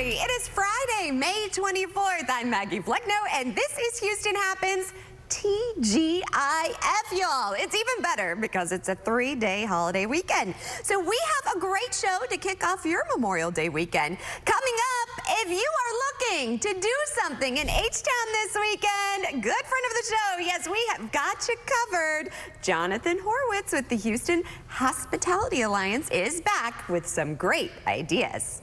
everybody. It is Friday, May 24th. I'm Maggie Flecknoe, and this is Houston Happens TGIF, y'all. It's even better because it's a 3-day holiday weekend. So we have a great show to kick off your Memorial Day weekend. Coming up, if you are looking to do something in H-Town this weekend, good friend of the show, yes, we have got you covered. Jonathan Horowitz with the Houston Hospitality Alliance is back with some great ideas.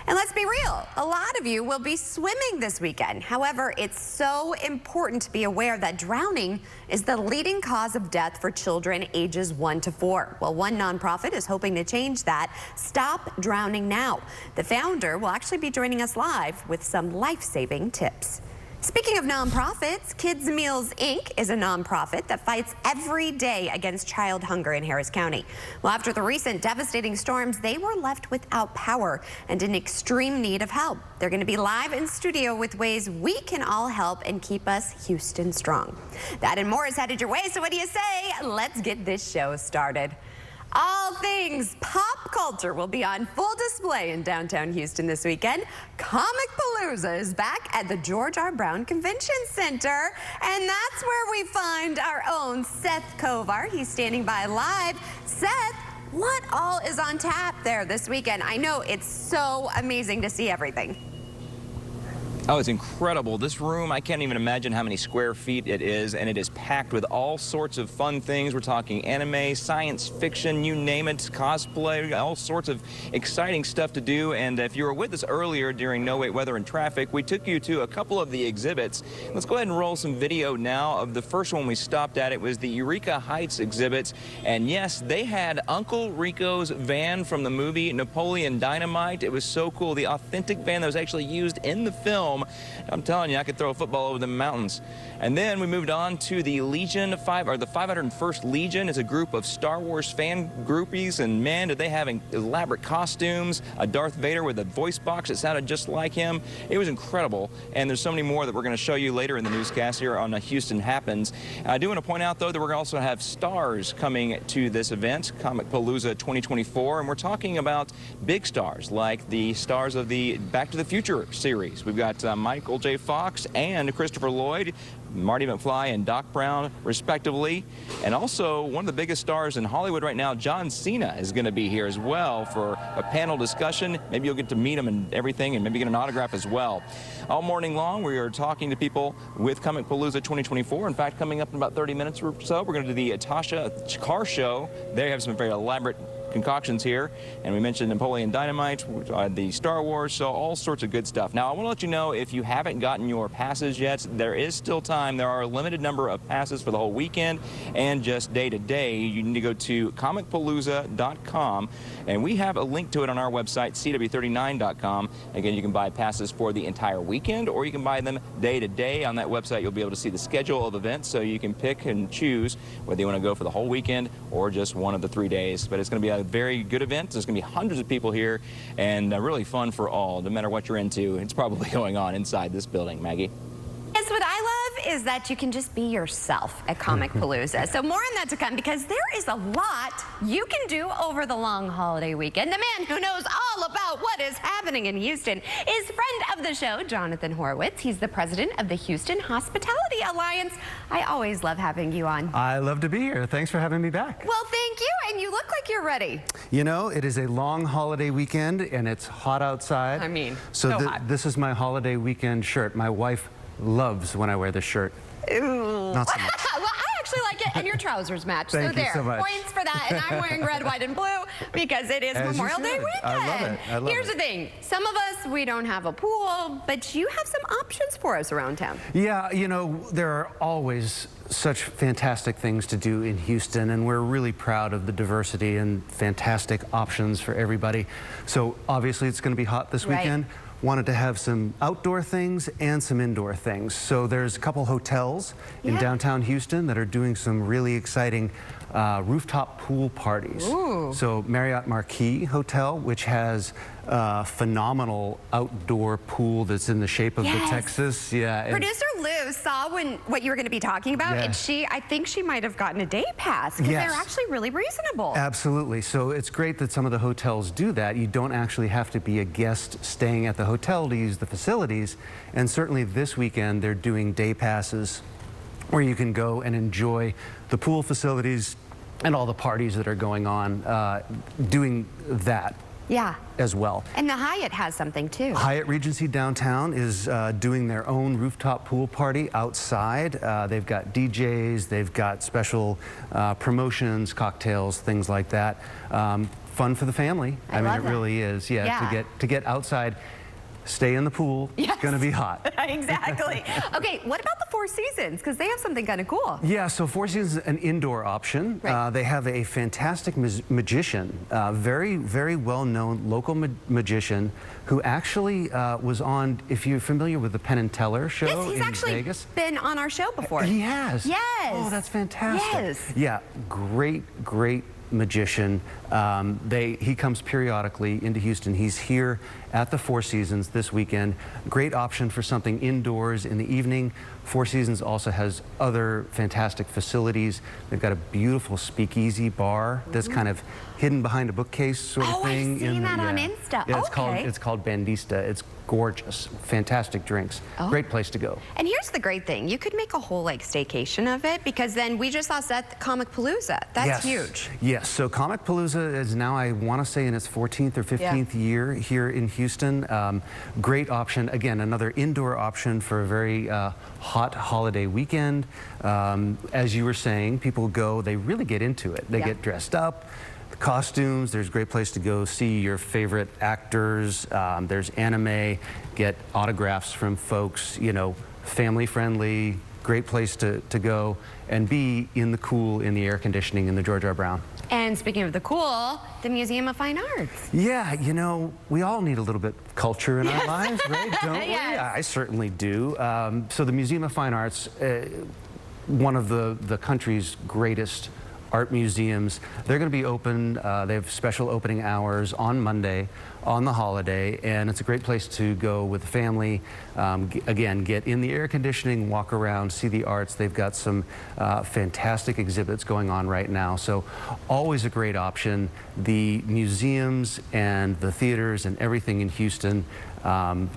And let's be real, a lot of you will be swimming this weekend. However, it's so important to be aware that drowning is the leading cause of death for children ages 1 to 4. Well, one nonprofit is hoping to change that. Stop Drowning Now. The founder will actually be joining us live with some life-saving tips. Speaking of nonprofits, Kids Meals Inc. is a nonprofit that fights every day against child hunger in Harris County. Well, after the recent devastating storms, they were left without power and in extreme need of help. They're going to be live in studio with ways we can all help and keep us Houston strong. That and more is headed your way, so what do you say? Let's get this show started. All things pop culture will be on full display in downtown Houston this weekend. Comicpalooza is back at the George R. Brown Convention Center, and that's where we find our own Seth Kovar. He's standing by live. Seth, what all is on tap there this weekend? I know it's so amazing to see everything. Oh, it's incredible. This room, I can't even imagine how many square feet it is, and it is packed with all sorts of fun things. We're talking anime, science fiction, you name it, cosplay, all sorts of exciting stuff to do. And if you were with us earlier during No Wait Weather and Traffic, we took you to a couple of the exhibits. Let's go ahead and roll some video now of the first one we stopped at. It was the Eureka Heights exhibits. And yes, they had Uncle Rico's van from the movie Napoleon Dynamite. It was so cool. The authentic van that was actually used in the film. I'm telling you, I could throw a football over the mountains. And then we moved on to the Legion 5, or the 501st Legion. Is a group of Star Wars fan groupies, and man, did they have elaborate costumes, a Darth Vader with a voice box that sounded just like him. It was incredible, and there's so many more that we're going to show you later in the newscast here on Houston Happens. I do want to point out, though, that we're going to also have stars coming to this event, Comicpalooza 2024, and we're talking about big stars, like the stars of the Back to the Future series. We've got Michael J. Fox and Christopher Lloyd, Marty McFly and Doc Brown, respectively. And also, one of the biggest stars in Hollywood right now, John Cena, is going to be here as well for a panel discussion. Maybe you'll get to meet him and everything, and maybe get an autograph as well. All morning long, we are talking to people with Comicpalooza 2024. In fact, coming up in about 30 minutes or so, we're going to do the Tasha car show. They have some very elaborate concoctions here, and we mentioned Napoleon Dynamite, the Star Wars, so all sorts of good stuff. Now, I want to let you know, if you haven't gotten your passes yet, there is still time. There are a limited number of passes for the whole weekend and just day to day. You need to go to comicpalooza.com, and we have a link to it on our website, cw39.com. Again, you can buy passes for the entire weekend, or you can buy them day to day. On that website, you'll be able to see the schedule of events, so you can pick and choose whether you want to go for the whole weekend or just one of the 3 days. But it's going to be a very good event. There's going to be hundreds of people here, and really fun for all. No matter what you're into, it's probably going on inside this building. Maggie? Yes, what I love is that you can just be yourself at Comicpalooza. So more on that to come, because there is a lot you can do over the long holiday weekend. The man who knows all about what is happening in Houston is friend of the show, Jonathan Horowitz. He's the president of the Houston Hospitality Alliance. I always love having you on. I love to be here. Thanks for having me back. Well, thank you, and you look like you're ready. You know, it is a long holiday weekend, and it's hot outside. I mean, so hot. This is my holiday weekend shirt. My wife loves when I wear this shirt. Ooh. Not so much. Well, I actually like it, and your trousers match. Thank so you there, so much. points for that. And I'm wearing red, white, and blue because it is As Memorial you Day should. weekend. I love it. I love Here's it. the thing. Some of us, we don't have a pool, but you have some options for us around town. Yeah, you know, there are always such fantastic things to do in Houston, and we're really proud of the diversity and fantastic options for everybody. So obviously it's going to be hot this weekend. Wanted to have some outdoor things and some indoor things. So there's a couple hotels in downtown Houston that are doing some really exciting rooftop pool parties. Ooh. So Marriott Marquis Hotel, which has a phenomenal outdoor pool that's in the shape of the Yes. Texas. Yeah. and- Producer Lou saw what you were going to be talking about, and I think she might have gotten a day pass because Yes. they're actually really reasonable. Absolutely. So it's great that some of the hotels do that. You don't actually have to be a guest staying at the hotel to use the facilities. And certainly this weekend, they're doing day passes where you can go and enjoy the pool facilities and all the parties that are going on, doing that Yeah. as well. And the Hyatt has something too. Hyatt Regency downtown is doing their own rooftop pool party outside. They've got DJs, they've got special promotions, cocktails, things like that. Fun for the family. I mean, love it that. really is. Yeah, Yeah. to get outside, stay in the pool. Yes. It's going to be hot. Exactly. Okay, what about the Four Seasons? Because they have something kind of cool. Yeah, so Four Seasons is an indoor option. Right. They have a fantastic magician, very, very well-known local magician who actually was on, if you're familiar with the Penn and Teller show Yes, he's in actually Vegas. been on our show before. He has? Yes. Oh, that's fantastic. Yes. Yeah, great magician. He comes periodically into Houston. He's here at the Four Seasons this weekend. Great option for something indoors in the evening. Four Seasons also has other fantastic facilities. They've got a beautiful speakeasy bar that's kind of hidden behind a bookcase sort of Oh, I've thing. seen that on Insta. Yeah, Okay. it's called Bandista. It's gorgeous. Fantastic drinks. Oh. Great place to go. And here's the great thing. You could make a whole like staycation of it, because then we just saw Seth Comic Palooza. That's Yes. huge. Yes, so Comic Palooza is now, I want to say, in its 14th or 15th year here in Houston. Great option. Again, another indoor option for a very hot holiday weekend. As you were saying, people go, they really get into it. They Yeah. get dressed up. Costumes, there's a great place to go see your favorite actors. There's anime, get autographs from folks, you know, family friendly, great place to go and be in the cool, in the air conditioning in the George R. Brown. And speaking of the cool, the Museum of Fine Arts. Yeah, you know, we all need a little bit of culture in our lives, right? Don't we? Yes. I certainly do. So the Museum of Fine Arts, one of the country's greatest art museums. They're going to be open. They have special opening hours on Monday, on the holiday, and it's a great place to go with the family. Again, get in the air conditioning, walk around, see the arts. They've got some fantastic exhibits going on right now, so always a great option. The museums and the theaters and everything in Houston,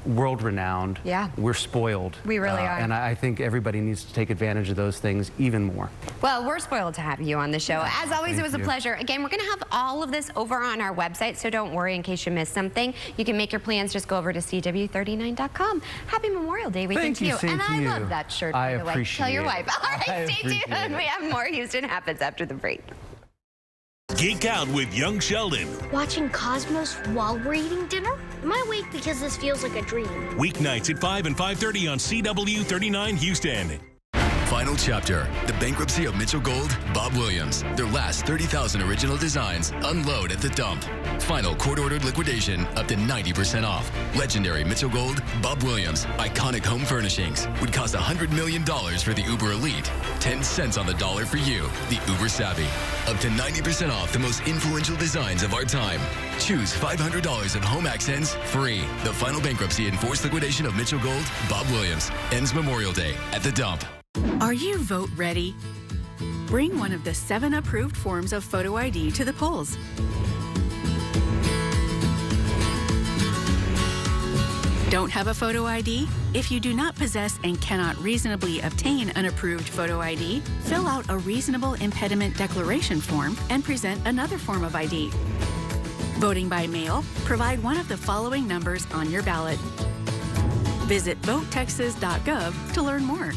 world-renowned. Yeah. We're spoiled. We really are. And I think everybody needs to take advantage of those things even more. Well, we're spoiled to have you on the show. As always, Thank it was a you. pleasure. Again, we're going to have all of this over on our website, so don't worry in case you missed something. You can make your plans. Just go over to CW39.com. Happy Memorial Day weekend Thank you, to you. same And to I you. love that shirt, I by the way. appreciate Tell your it. wife. All I right, stay appreciate tuned. it. We have more Houston Happens after the break. Geek out with Young Sheldon. Watching Cosmos while we're eating dinner? Am I awake because this feels like a dream? Weeknights at 5 and 5:30 on CW39 Houston. Final chapter, the bankruptcy of Mitchell Gold, Bob Williams. Their last 30,000 original designs unload at the dump. Final court-ordered liquidation up to 90% off. Legendary Mitchell Gold, Bob Williams, iconic home furnishings would cost $100 million for the Uber Elite. 10 cents on the dollar for you, the Uber Savvy. Up to 90% off the most influential designs of our time. Choose $500 of home accents free. The final bankruptcy and forced liquidation of Mitchell Gold, Bob Williams. Ends Memorial Day at the dump. Are you vote ready? Bring one of the 7 approved forms of photo ID to the polls. Don't have a photo ID? If you do not possess and cannot reasonably obtain an approved photo ID, fill out a reasonable impediment declaration form and present another form of ID. Voting by mail, provide one of the following numbers on your ballot. Visit votetexas.gov to learn more.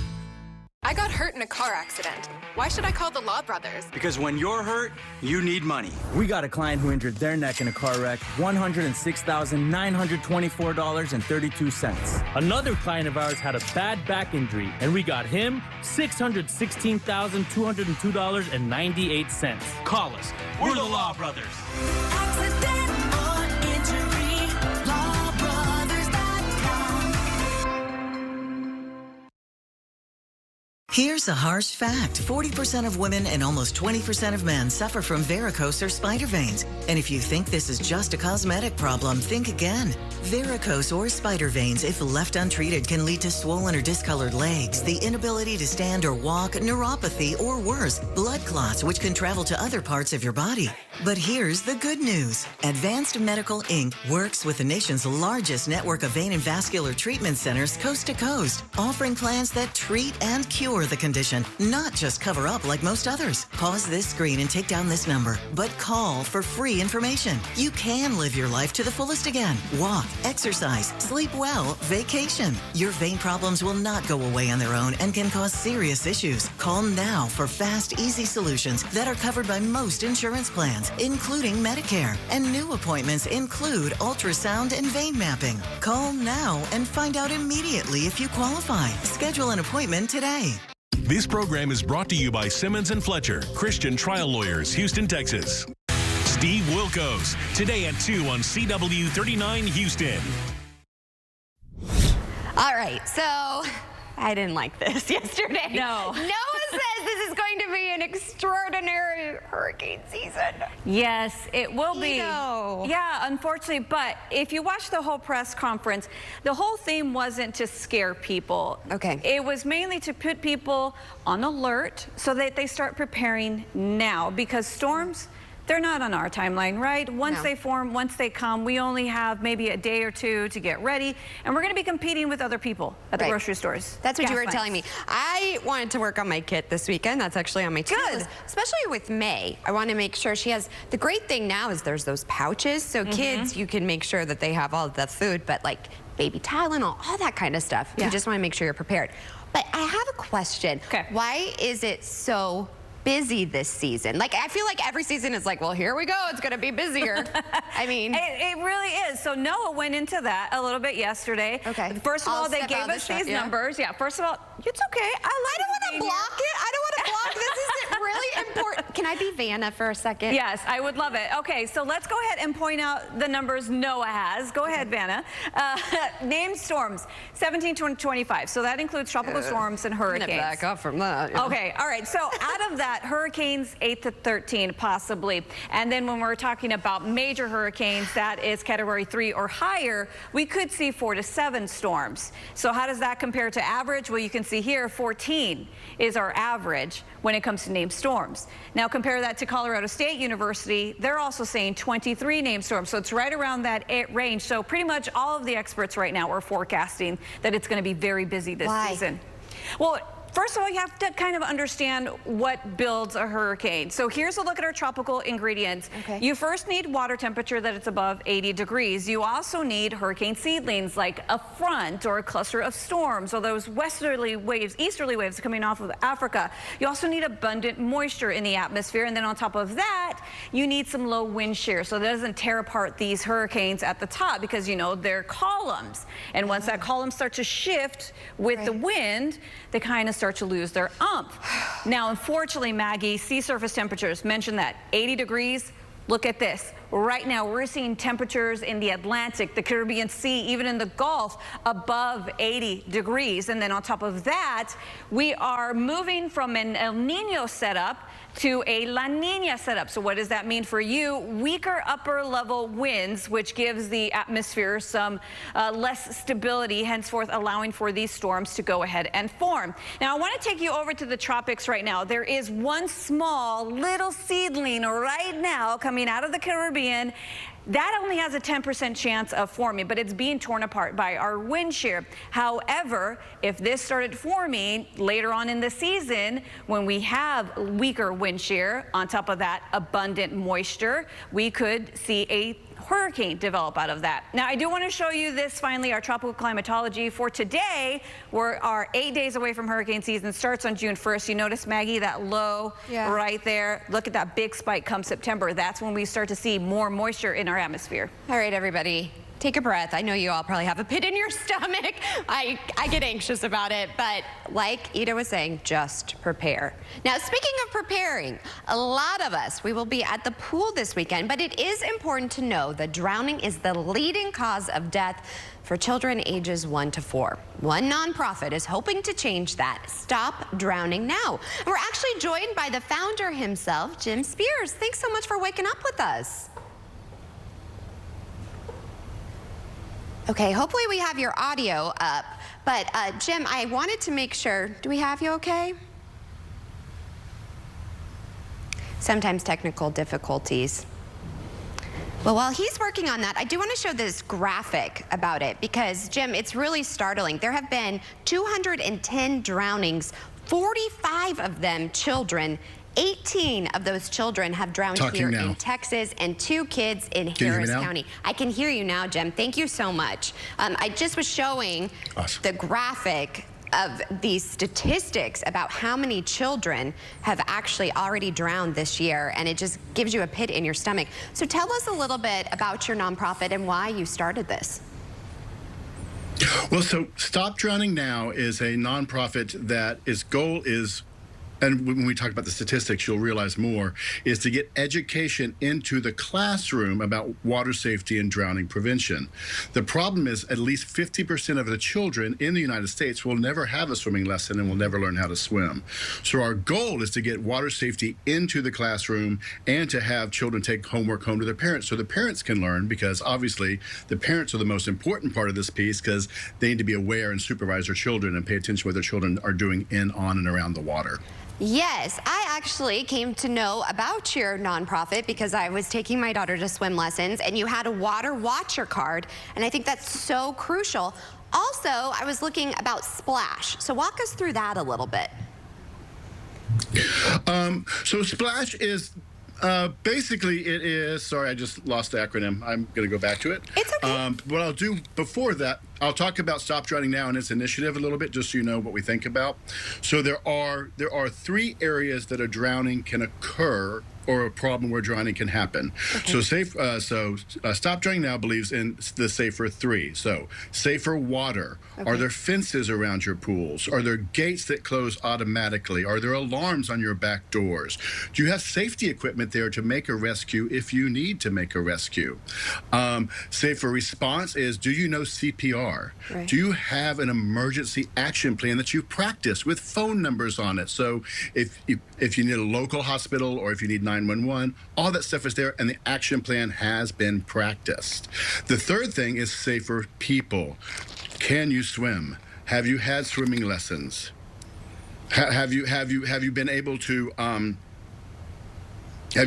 I got hurt in a car accident. Why should I call the Law Brothers? Because when you're hurt, you need money. We got a client who injured their neck in a car wreck, $106,924.32. Another client of ours had a bad back injury, and we got him $616,202.98. Call us. We're the Law Brothers. Here's a harsh fact. 40% of women and almost 20% of men suffer from varicose or spider veins. And if you think this is just a cosmetic problem, think again. Varicose or spider veins, if left untreated, can lead to swollen or discolored legs, the inability to stand or walk, neuropathy, or worse, blood clots, which can travel to other parts of your body. But here's the good news. Advanced Medical Inc. works with the nation's largest network of vein and vascular treatment centers coast to coast, offering plans that treat and cure the condition, not just cover up like most others. Pause this screen and take down this number, but call for free information. You can live your life to the fullest again. Walk, exercise, sleep well, vacation. Your vein problems will not go away on their own and can cause serious issues. Call now for fast, easy solutions that are covered by most insurance plans, including Medicare. And new appointments include ultrasound and vein mapping. Call now and find out immediately if you qualify. Schedule an appointment today. This program is brought to you by Simmons & Fletcher, Christian Trial Lawyers, Houston, Texas. Steve Wilkos, today at 2 on CW 39 Houston. All right, so I didn't like this yesterday. No. Noah says this is going to be an extraordinary hurricane season. Yes, it will be. No. Yeah, unfortunately, but if you watch the whole press conference, the whole theme wasn't to scare people. Okay. It was mainly to put people on alert so that they start preparing now, because storms, they're not on our timeline, right? Once they form, once they come, we only have maybe a day or two to get ready, and we're going to be competing with other people at the grocery stores. That's what you were Gas telling me. lines. I wanted to work on my kit this weekend. That's actually on my to-do list, especially with May. I want to make sure she has, the great thing now is there's those pouches, so kids, you can make sure that they have all the food, but like baby Tylenol, all that kind of stuff. You just want to make sure you're prepared. But I have a question. Why is it so busy this season? Like, I feel like every season is like, well, here we go, it's gonna be busier. I mean, it really is. So Noah went into that a little bit yesterday. Okay. First of I'll all, they step gave out of us the shot, these numbers. Yeah, first of all, it's okay. I don't want to block it. I don't want to block. This isn't really important. Can I be Vanna for a second? Yes, I would love it. Okay, so let's go ahead and point out the numbers Noah has. Go ahead, Vanna. Named storms, 17 to 25. So that includes tropical storms and hurricanes. I'm gonna back up from that. Okay, all right. So out of that, hurricanes 8 to 13 possibly. And then when we're talking about major hurricanes, that is category 3 or higher, we could see 4 to 7 storms. So how does that compare to average? Well, you can see here 14 is our average when it comes to named storms. Now compare that to Colorado State University. They're also saying 23 named storms. So it's right around that range. So pretty much all of the experts right now are forecasting that it's going to be very busy this season. Well, first of all, you have to kind of understand what builds a hurricane. So here's a look at our tropical ingredients. You first need water temperature that it's above 80 degrees. You also need hurricane seedlings like a front or a cluster of storms or those westerly waves, easterly waves coming off of Africa. You also need abundant moisture in the atmosphere. And then on top of that, you need some low wind shear so that it doesn't tear apart these hurricanes at the top, because, you know, they're columns. And once that column starts to shift with the wind, they kind of start to lose their umph. Now, unfortunately, Maggie, sea surface temperatures, mentioned that 80 degrees. Look at this. Right now, we're seeing temperatures in the Atlantic, the Caribbean Sea, even in the Gulf, above 80 degrees. And then on top of that, we are moving from an El Nino setup to a La Nina setup. So what does that mean for you? Weaker upper level winds, which gives the atmosphere some less stability, henceforth allowing for these storms to go ahead and form. Now, I want to take you over to the tropics right now. There is one small little seedling right now coming out of the Caribbean. That only has a 10% chance of forming, but it's being torn apart by our wind shear. However, if this started forming later on in the season, when we have weaker wind shear, on top of that abundant moisture, we could see a hurricane develop out of that. Now, I do want to show you this, finally, our tropical climatology for today. We are 8 days away from hurricane season. Starts on June 1st. You notice, Maggie, that low right there. Look at that big spike come September. That's when we start to see more moisture in our atmosphere. All right, everybody. take a breath. I know you all probably have a pit in your stomach. I get anxious about it, but like Ida was saying, just prepare. Now, speaking of preparing, a lot of us, we will be at the pool this weekend, but it is important to know that drowning is the leading cause of death for children ages 1 to 4. One nonprofit is hoping to change that. Stop Drowning Now. And we're actually joined by the founder himself, Jim Spears. Thanks so much for waking up with us. Okay, hopefully we have your audio up, but Jim, I wanted to make sure, do we have you okay? Sometimes technical difficulties. Well, while he's working on that, I do want to show this graphic about it because, Jim, it's really startling. There have been 210 drownings, 45 of them children. 18 of those children have drowned here in Texas and 2 kids in Harris County. I can hear you now, Jim. Thank you so much. I just was showing the graphic of these statistics about how many children have actually already drowned this year, and it just gives you a pit in your stomach. So tell us a little bit about your nonprofit and why you started this. Well, so Stop Drowning Now is a nonprofit that its goal is, and when we talk about the statistics, you'll realize more, is to get education into the classroom about water safety and drowning prevention. The problem is at least 50% of the children in the United States will never have a swimming lesson and will never learn how to swim. So our goal is to get water safety into the classroom and to have children take homework home to their parents so the parents can learn, because obviously the parents are the most important part of this piece because they need to be aware and supervise their children and pay attention to what their children are doing in, on, and around the water. Yes, I actually came to know about your nonprofit because I was taking my daughter to swim lessons, and you had a water watcher card, and I think that's so crucial. Also, I was looking about Splash, so walk us through that a little bit. So Splash is basically, it is, sorry, I just lost the acronym. I'm going to go back to it. It's okay. What I'll do before that, I'll talk about Stop Drowning Now and its initiative a little bit, just so you know what we think about. So there are 3 areas that a drowning can occur, or a problem where drowning can happen. Okay. So Stop Drowning Now believes in the safer 3. So safer water. Okay. Are there fences around your pools? Are there gates that close automatically? Are there alarms on your back doors? Do you have safety equipment there to make a rescue if you need to make a rescue? Safer response is, do you know CPR? Right. Do you have an emergency action plan that you practice with phone numbers on it? So if you need a local hospital or if you need 911, all that stuff is there, and the action plan has been practiced. The third thing is safer people. Can you swim? Have you had swimming lessons? Have you been able to get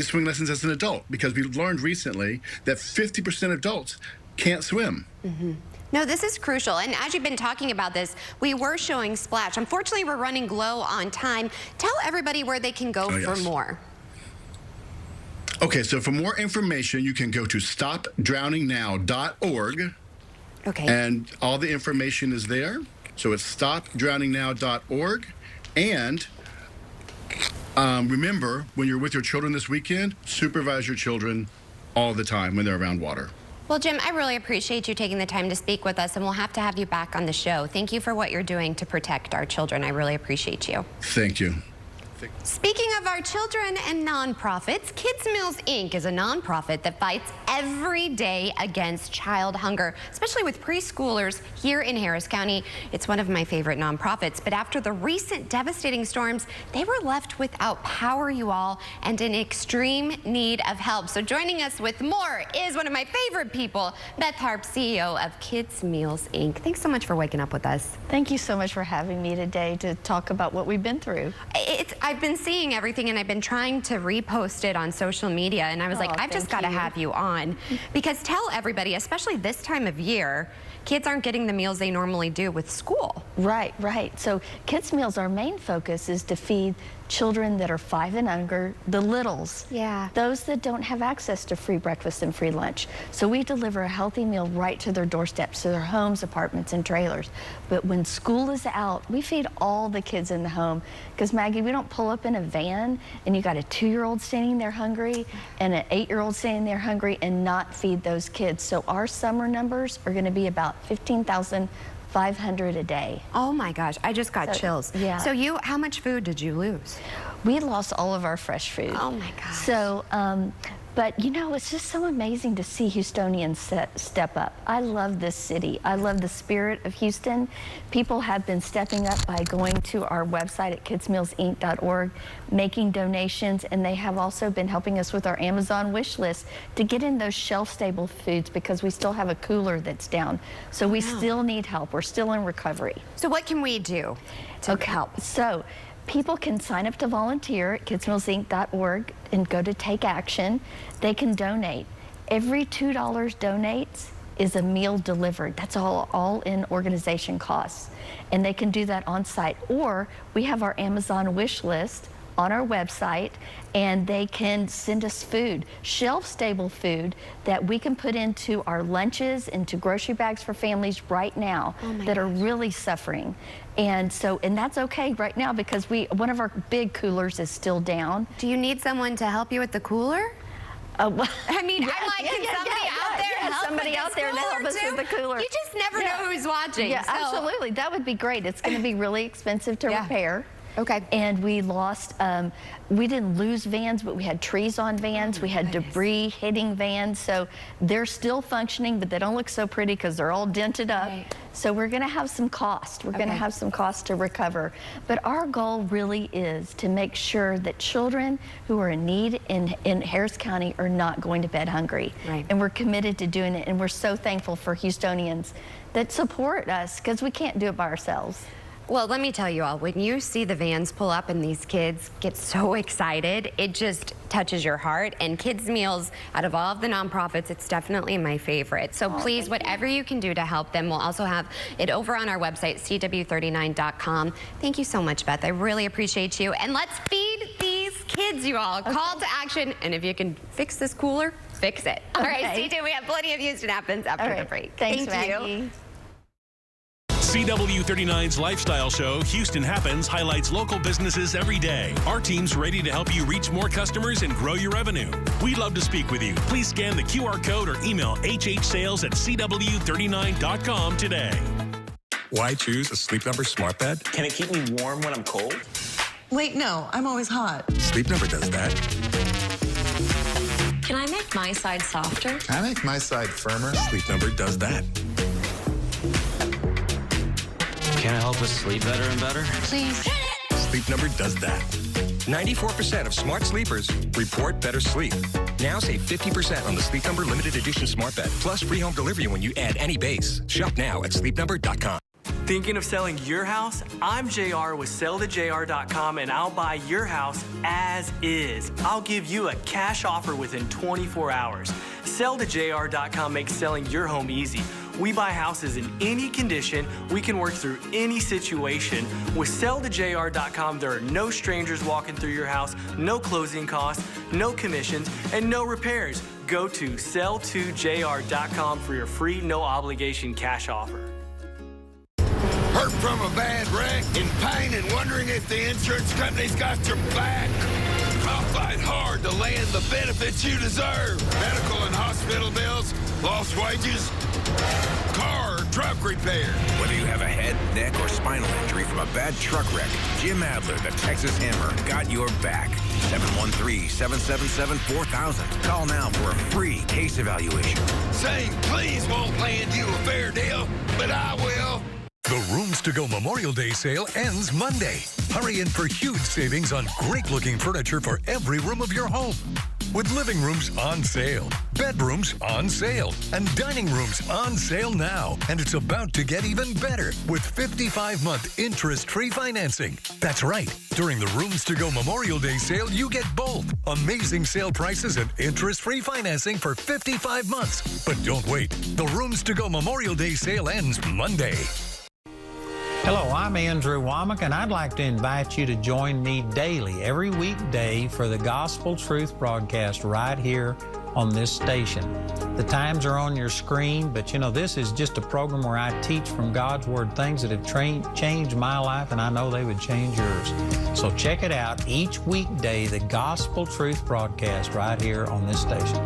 swimming lessons as an adult? Because we learned recently that 50% of adults can't swim. Mm-hmm. No, this is crucial. And as you've been talking about this, we were showing Splash. Unfortunately, we're running low on time. Tell everybody where they can go for more. Okay, so for more information, you can go to stopdrowningnow.org. Okay. And all the information is there. So it's stopdrowningnow.org. And remember, when you're with your children this weekend, supervise your children all the time when they're around water. Well, Jim, I really appreciate you taking the time to speak with us, and we'll have to have you back on the show. Thank you for what you're doing to protect our children. I really appreciate you. Thank you. Speaking of our children and nonprofits, Kids Meals Inc. is a nonprofit that fights every day against child hunger, especially with preschoolers here in Harris County. It's one of my favorite nonprofits, but after the recent devastating storms, they were left without power, you all, and in extreme need of help. So joining us with more is one of my favorite people, Beth Harp, CEO of Kids Meals Inc. Thanks so much for waking up with us. Thank you so much for having me today to talk about what we've been through. I've been seeing everything, and I've been trying to repost it on social media, and I was like, I've just got to have you on, because tell everybody, especially this time of year, kids aren't getting the meals they normally do with school. Right, right. So Kids Meals, our main focus is to feed children that are 5 and under, the littles. Yeah. Those that don't have access to free breakfast and free lunch. So we deliver a healthy meal right to their doorsteps, to their homes, apartments, and trailers. But when school is out, we feed all the kids in the home. Because Maggie, we don't pull up in a van and you got a 2-year-old standing there hungry and an 8-year-old standing there hungry and not feed those kids. So our summer numbers are going to be about 15,500 a day. Oh my gosh, I just got chills. Yeah. So how much food did you lose? We lost all of our fresh food. Oh my gosh. So, but you know, it's just so amazing to see Houstonians step up. I love this city. I love the spirit of Houston. People have been stepping up by going to our website at kidsmealsinc.org, making donations, and they have also been helping us with our Amazon wish list to get in those shelf-stable foods because we still have a cooler that's down. So we still need help. We're still in recovery. So what can we do to help? So people can sign up to volunteer at kidsmealsinc.org and go to Take Action. They can donate. Every $2 donates is a meal delivered. That's all in organization costs. And they can do that on site. Or we have our Amazon wish list on our website, and they can send us food, shelf-stable food that we can put into our lunches, into grocery bags for families right now that are really suffering. And that's okay right now because one of our big coolers is still down. Do you need someone to help you with the cooler? Well, I mean, I'm like, can somebody out there help somebody with out there to help us with the cooler? You just never know who's watching. Yeah, so. absolutely. That would be great. It's going to be really expensive to repair. Okay. And we lost, we didn't lose vans, but we had trees on vans. We had debris hitting vans. So they're still functioning, but they don't look so pretty because they're all dented up. Right. So we're going to have some cost. We're going to have some cost to recover. But our goal really is to make sure that children who are in need in Harris County are not going to bed hungry. Right. And we're committed to doing it. And we're so thankful for Houstonians that support us because we can't do it by ourselves. Well, let me tell you all, when you see the vans pull up and these kids get so excited, it just touches your heart. And Kids Meals, out of all of the nonprofits, it's definitely my favorite. So please, whatever you can do to help them, we'll also have it over on our website, cw39.com. Thank you so much, Beth. I really appreciate you. And let's feed these kids, you all. Call to action. And if you can fix this cooler, fix it. All right, stay tuned. We have plenty of Houston Happens after the break. Thanks, Thank Maggie. you. CW39's lifestyle show, Houston Happens, highlights local businesses every day. Our team's ready to help you reach more customers and grow your revenue. We'd love to speak with you. Please scan the QR code or email hhsales@cw39.com today. Why choose a Sleep Number smart bed? Can it keep me warm when I'm cold? Wait, no, I'm always hot. Sleep Number does that. Can I make my side softer? Can I make my side firmer? Sleep Number does that. Can it help us sleep better and better? Please. Sleep Number does that. 94% of smart sleepers report better sleep. Now save 50% on the Sleep Number limited edition smart bed, plus free home delivery when you add any base. Shop now at sleepnumber.com. Thinking of selling your house? I'm JR with sellthejr.com, and I'll buy your house as is. I'll give you a cash offer within 24 hours. Sellthejr.com makes selling your home easy. We buy houses in any condition. We can work through any situation. With sellthejr.com, there are no strangers walking through your house, no closing costs, no commissions, and no repairs. Go to sell2jr.com for your free, no obligation cash offer. Hurt from a bad wreck, in pain and wondering if the insurance company's got your back? I'll fight hard to land the benefits you deserve. Medical and hospital bills, lost wages, car or truck repair. Whether you have a head, neck, or spinal injury from a bad truck wreck, Jim Adler, the Texas Hammer, got your back. 713-777-4000. Call now for a free case evaluation. Saying please won't land you a fair deal, but I will. The Rooms to Go Memorial Day sale ends Monday. Hurry in for huge savings on great-looking furniture for every room of your home. With living rooms on sale, bedrooms on sale, and dining rooms on sale now. And it's about to get even better with 55-month interest-free financing. That's right. During the Rooms to Go Memorial Day sale, you get both. Amazing sale prices and interest-free financing for 55 months. But don't wait. The Rooms to Go Memorial Day sale ends Monday. Hello, I'm Andrew Womack, and I'd like to invite you to join me daily, every weekday, for the Gospel Truth broadcast right here on this station. The times are on your screen, but you know, this is just a program where I teach from God's Word things that have changed my life, and I know they would change yours. So check it out each weekday, the Gospel Truth broadcast right here on this station.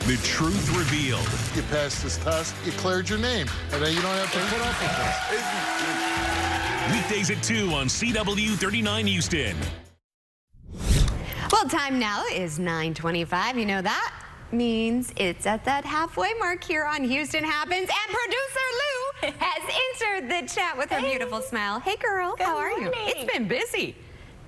The truth revealed. You passed this test, you cleared your name, and then you don't have to put up with this. Weekdays at 2 on CW 39 Houston. Well, time now is 9:25. You know that means it's at that halfway mark here on Houston Happens, and producer Lou has entered the chat with her beautiful smile. Hey, girl, how are you? It's been busy.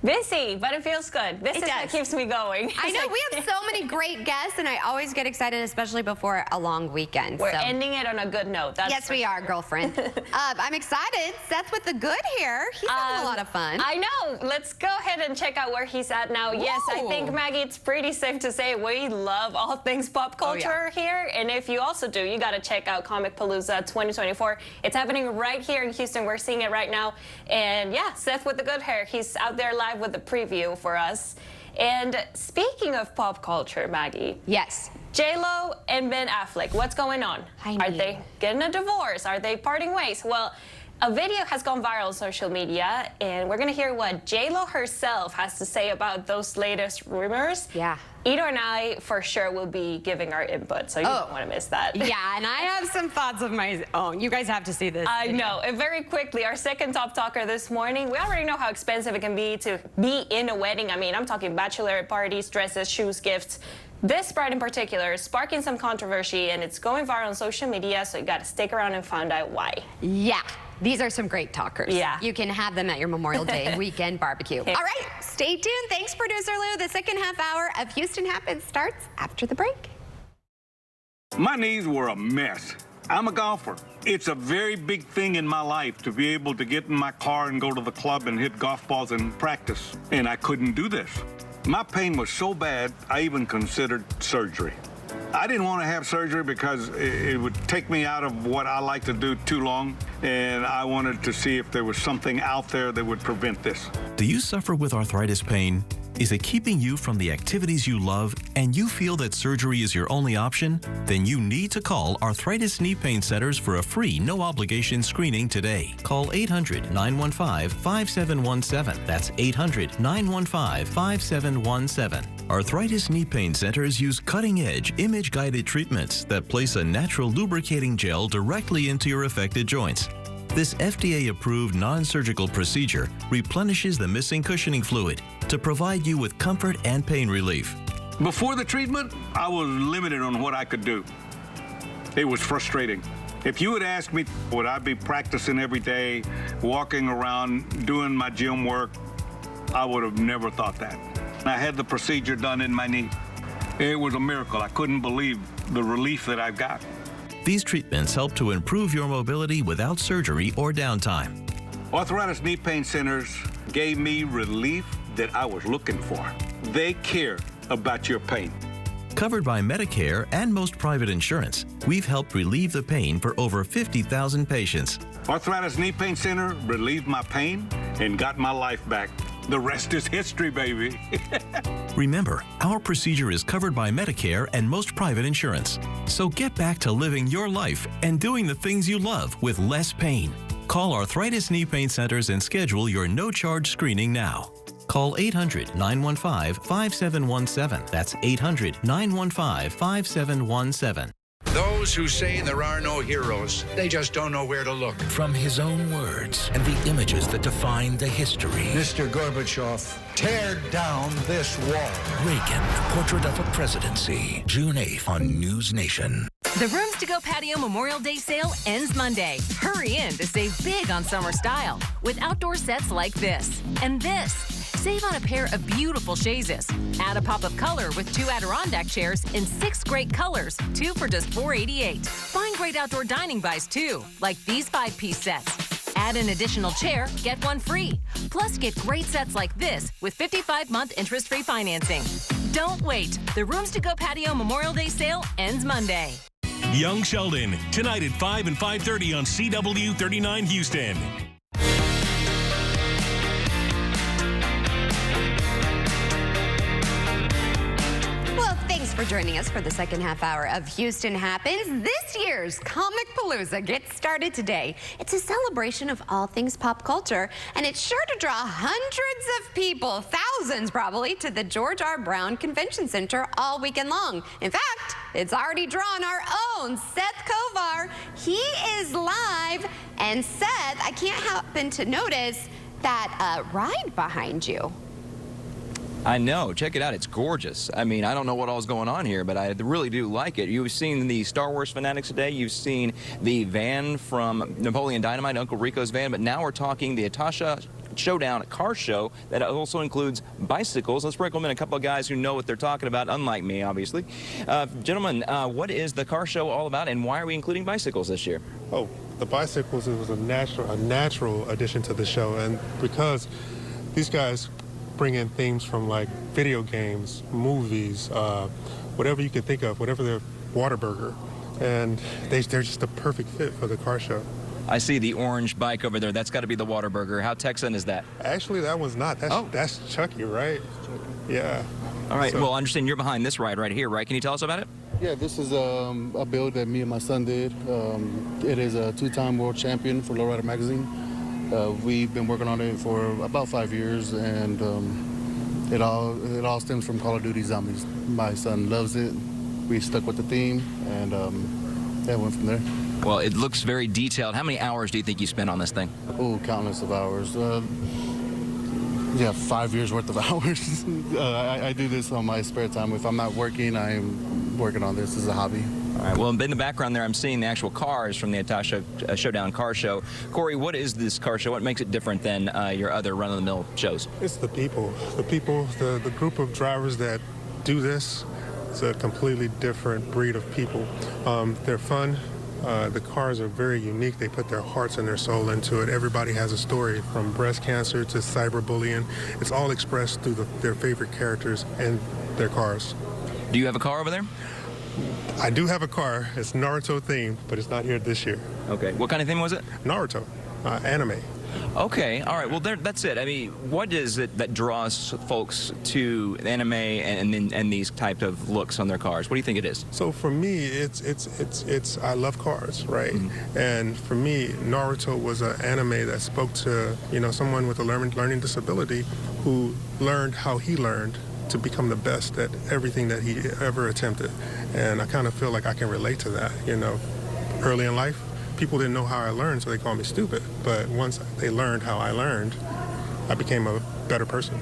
Busy, but it feels good. This is what keeps me going. I know, we have so many great guests, and I always get excited, especially before a long weekend. We're ending it on a good note. Yes, we are, girlfriend. I'm excited. Seth with the good hair. He's having a lot of fun. I know. Let's go ahead and check out where he's at now. Whoa. Yes, I think, Maggie, it's pretty safe to say we love all things pop culture here. And if you also do, you got to check out Comic Palooza 2024. It's happening right here in Houston. We're seeing it right now. And yeah, Seth with the good hair. He's out there live with the preview for us. And speaking of pop culture, Maggie. Yes. J-Lo and Ben Affleck, what's going on? Are they getting a divorce? Are they parting ways? Well, a video has gone viral on social media, and we're going to hear what J-Lo herself has to say about those latest rumors. Yeah. Ito and I, for sure, will be giving our input, so you don't want to miss that. Yeah, and I have some thoughts of my own. You guys have to see this. I know. And very quickly, our second top talker this morning, we already know how expensive it can be to be in a wedding. I mean, I'm talking bachelorette parties, dresses, shoes, gifts. This bride in particular is sparking some controversy, and it's going viral on social media, so you got to stick around and find out why. Yeah. These are some great talkers. Yeah. You can have them at your Memorial Day weekend barbecue. All right, stay tuned. Thanks, producer Lou. The second half hour of Houston Happens starts after the break. My knees were a mess. I'm a golfer. It's a very big thing in my life to be able to get in my car and go to the club and hit golf balls and practice. And I couldn't do this. My pain was so bad, I even considered surgery. I didn't want to have surgery because it would take me out of what I like to do too long, and I wanted to see if there was something out there that would prevent this. Do you suffer with arthritis pain? Is it keeping you from the activities you love and you feel that surgery is your only option? Then you need to call Arthritis Knee Pain Centers for a free, no-obligation screening today. Call 800-915-5717. That's 800-915-5717. Arthritis Knee Pain Centers use cutting-edge, image-guided treatments that place a natural lubricating gel directly into your affected joints. This FDA-approved non-surgical procedure replenishes the missing cushioning fluid to provide you with comfort and pain relief. Before the treatment, I was limited on what I could do. It was frustrating. If you had asked me, would I be practicing every day, walking around, doing my gym work, I would have never thought that. I had the procedure done in my knee. It was a miracle. I couldn't believe the relief that I got. These treatments help to improve your mobility without surgery or downtime. Arthritis Knee Pain Centers gave me relief that I was looking for. They care about your pain. Covered by Medicare and most private insurance, we've helped relieve the pain for over 50,000 patients. Arthritis Knee Pain Center relieved my pain and got my life back. The rest is history, baby. Remember, our procedure is covered by Medicare and most private insurance. So get back to living your life and doing the things you love with less pain. Call Arthritis Knee Pain Centers and schedule your no-charge screening now. Call 800-915-5717. That's 800-915-5717. Those who say there are no heroes, they just don't know where to look. From his own words and the images that define the history. Mr. Gorbachev, tear down this wall. Reagan, Portrait of a Presidency. June 8th on News Nation. The Rooms to Go Patio Memorial Day sale ends Monday. Hurry in to save big on summer style with outdoor sets like this and this. Save on a pair of beautiful chaises. Add a pop of color with 2 Adirondack chairs in 6 great colors, 2 for just $4.88. Find great outdoor dining buys too, like these 5-piece sets. Add an additional chair, get one free. Plus, get great sets like this with 55-month interest-free financing. Don't wait. The Rooms to Go Patio Memorial Day sale ends Monday. Young Sheldon, tonight at 5 and 5:30 on CW 39 Houston. Well, thanks for joining us for the second half hour of Houston Happens. This year's Comic Palooza gets started today. It's a celebration of all things pop culture, and it's sure to draw hundreds of people, thousands probably, to the George R. Brown Convention Center all weekend long. In fact, it's already drawn our own Seth Kovar. He is live, and Seth, I can't happen to notice that ride behind you. I know. Check it out. It's gorgeous. I mean, I don't know what all's going on here, but I really do like it. You've seen the Star Wars fanatics today. You've seen the van from Napoleon Dynamite, Uncle Rico's van, but now we're talking the Atasha Showdown car show that also includes bicycles. Let's bring them in a couple of guys who know what they're talking about, unlike me, obviously. Gentlemen, what is the car show all about, and why are we including bicycles this year? Oh, the bicycles, it was a natural addition to the show, and because these guys bring in themes from like video games, movies, whatever you can think of, whatever they're Whataburger, and they're just a perfect fit for the car show. I see the orange bike over there. That's got to be the Whataburger. How Texan is that? Actually, that one's not. That's Chucky, right? Yeah. All right. Well, I understand you're behind this ride right here, right? Can you tell us about it? Yeah, this is a build that me and my son did. It is a two-time world champion for Lowrider Magazine. We've been working on it for about 5 years, and it all stems from Call of Duty Zombies. My son loves it. We stuck with the theme, and went from there. Well, it looks very detailed. How many hours do you think you spent on this thing? Oh, countless of hours. Yeah, 5 years worth of hours. I do this on my spare time. If I'm not working, I'm working on this as a hobby. All right. Well, in the background there, I'm seeing the actual cars from the Atasha Showdown car show. Corey, what is this car show? What makes it different than your other run-of-the-mill shows? It's the people. The group of drivers that do this. It's a completely different breed of people. They're fun. The cars are very unique. They put their hearts and their soul into it. Everybody has a story, from breast cancer to cyberbullying. It's all expressed through their favorite characters and their cars. Do you have a car over there? I do have a car. It's Naruto themed, but it's not here this year. Okay. What kind of theme was it? Naruto, anime. Okay. All right. Well, that's it. I mean, what is it that draws folks to anime and these type of looks on their cars? What do you think it is? So for me, it's I love cars, right? Mm-hmm. And for me, Naruto was an anime that spoke to someone with a learning disability who learned how he learned to become the best at everything that he ever attempted. And I kind of feel like I can relate to that. Early in life, people didn't know how I learned, so they called me stupid. But once they learned how I learned, I became a better person.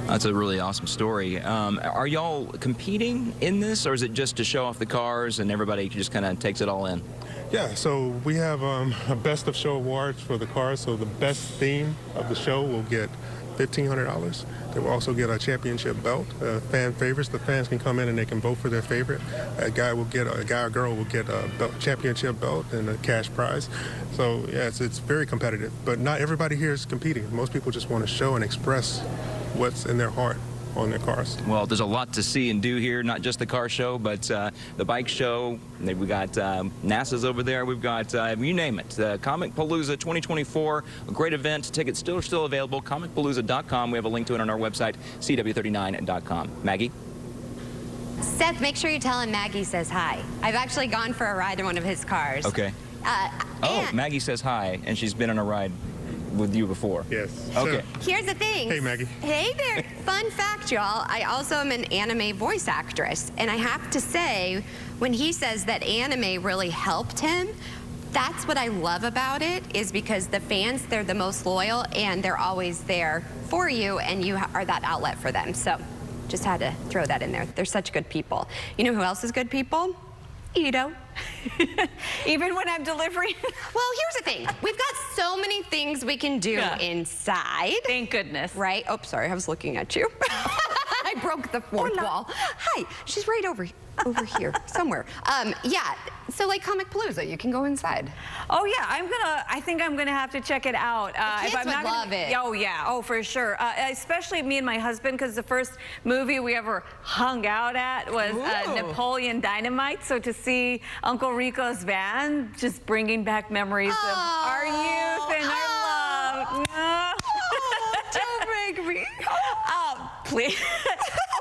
That's a really awesome story. Are y'all competing in this, or is it just to show off the cars and everybody just kind of takes it all in? Yeah, so we have a Best of Show awards for the cars. So the best theme of the show will get $1,500. They will also get a championship belt. Fan favorites, the fans can come in and they can vote for their favorite. A guy or girl will get a championship belt and a cash prize. So yeah, it's very competitive. But not everybody here is competing. Most people just want to show and express what's in their heart on their cars. Well, there's a lot to see and do here, not just the car show, but the bike show. We got NASA's over there. We've got, you name it, Comic Palooza 2024, a great event. Tickets still available, comicpalooza.com. We have a link to it on our website, cw39.com. Maggie? Seth, make sure you tell him Maggie says hi. I've actually gone for a ride in one of his cars. Okay. Maggie says hi, and she's been on a ride with you before. Yes. Okay. Here's the thing. Hey, Maggie. Hey there. Fun fact, y'all. I also am an anime voice actress. And I have to say, when he says that anime really helped him, that's what I love about it, is because the fans, they're the most loyal and they're always there for you, and you are that outlet for them. So just had to throw that in there. They're such good people. You know who else is good people? Ito. Even when I'm delivering. Well, here's the thing. We've got so many things we can do inside. Thank goodness. Right? Oh, sorry. I was looking at you. I broke broke the fourth wall. Hi, she's right over here somewhere. Yeah, so like Comicpalooza, you can go inside. Oh yeah, I think I'm gonna have to check it out. Kids would love it. Oh yeah, oh for sure. Especially me and my husband, because the first movie we ever hung out at was Napoleon Dynamite. So to see Uncle Rico's van, just bringing back memories of our youth and our love. Don't make me. Please.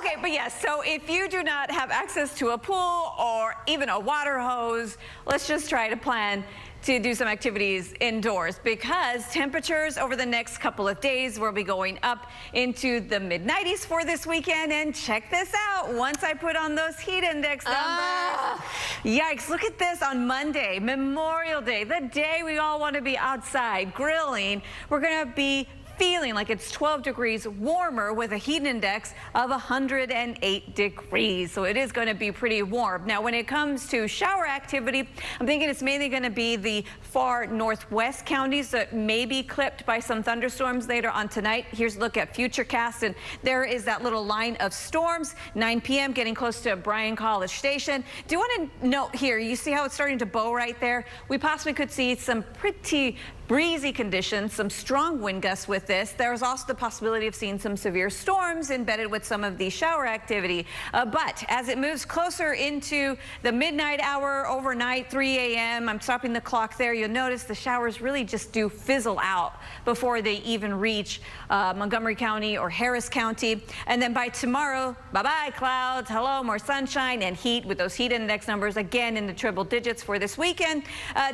Okay, but yes, so if you do not have access to a pool or even a water hose, let's just try to plan to do some activities indoors, because temperatures over the next couple of days will be going up into the mid-90s for this weekend. And check this out, once I put on those heat index numbers, yikes, look at this. On Monday, Memorial Day, the day we all want to be outside grilling, we're going to be feeling like it's 12 degrees warmer with a heat index of 108 degrees. So it is going to be pretty warm. Now, when it comes to shower activity, I'm thinking it's mainly going to be the far northwest counties that may be clipped by some thunderstorms later on tonight. Here's a look at Futurecast, and there is that little line of storms. 9 p.m. getting close to Bryan College Station. Do you want to note here, you see how it's starting to bow right there? We possibly could see some pretty breezy conditions, some strong wind gusts with this. There's also the possibility of seeing some severe storms embedded with some of the shower activity. But as it moves closer into the midnight hour, overnight, 3 a.m., I'm stopping the clock there, you'll notice the showers really just do fizzle out before they even reach Montgomery County or Harris County. And then by tomorrow, bye-bye clouds, hello, more sunshine and heat with those heat index numbers again in the triple digits for this weekend.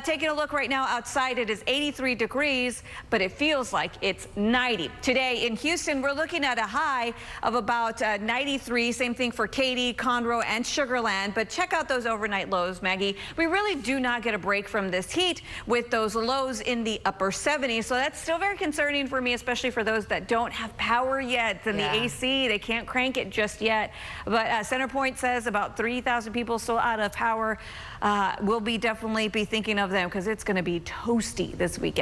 Taking a look right now outside, it is 83 degrees, but it feels like it's 90. Today in Houston, we're looking at a high of about 93. Same thing for Katy, Conroe, and Sugar Land. But check out those overnight lows, Maggie. We really do not get a break from this heat with those lows in the upper 70s. So that's still very concerning for me, especially for those that don't have power yet. And the AC, they can't crank it just yet. But CenterPoint says about 3,000 people still out of power. We'll definitely be thinking of them because it's going to be toasty this weekend.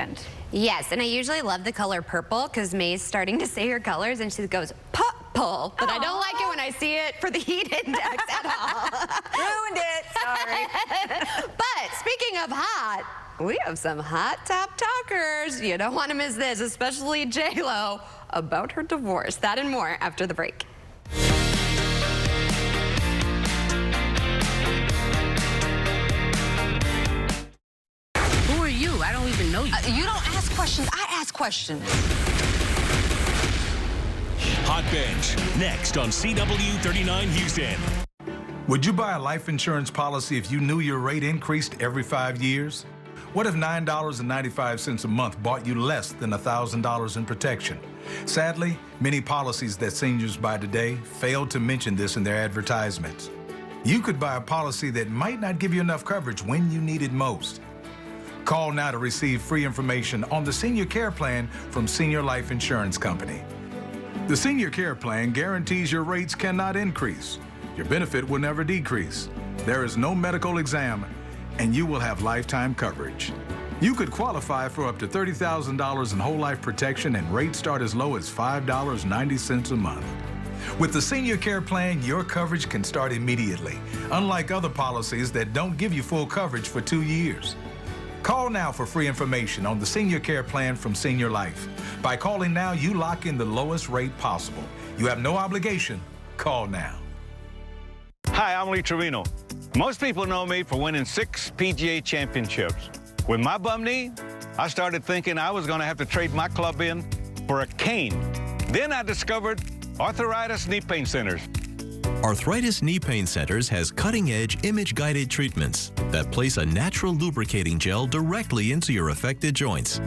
Yes, and I usually love the color purple because May's starting to say her colors and she goes purple, but I don't like it when I see it for the heat index at all. Ruined it, sorry. But speaking of hot, we have some hot top talkers. You don't want to miss this, especially J-Lo, about her divorce. That and more after the break. I don't even know you. You don't ask questions, I ask questions. Hot Bench, next on CW39 Houston. Would you buy a life insurance policy if you knew your rate increased every 5 years? What if $9.95 a month bought you less than $1,000 in protection? Sadly, many policies that seniors buy today fail to mention this in their advertisements. You could buy a policy that might not give you enough coverage when you need it most. Call now to receive free information on the Senior Care Plan from Senior Life Insurance Company. The Senior Care Plan guarantees your rates cannot increase. Your benefit will never decrease. There is no medical exam, and you will have lifetime coverage. You could qualify for up to $30,000 in whole life protection, and rates start as low as $5.90 a month. With the Senior Care Plan, your coverage can start immediately, unlike other policies that don't give you full coverage for 2 years. Call now for free information on the Senior Care Plan from Senior Life. By calling now, you lock in the lowest rate possible. You have no obligation. Call now. Hi, I'm Lee Trevino. Most people know me for winning 6 PGA championships. With my bum knee, I started thinking I was going to have to trade my club in for a cane. Then I discovered Arthritis Knee Pain Centers. Arthritis Knee Pain Centers has cutting-edge image-guided treatments that place a natural lubricating gel directly into your affected joints.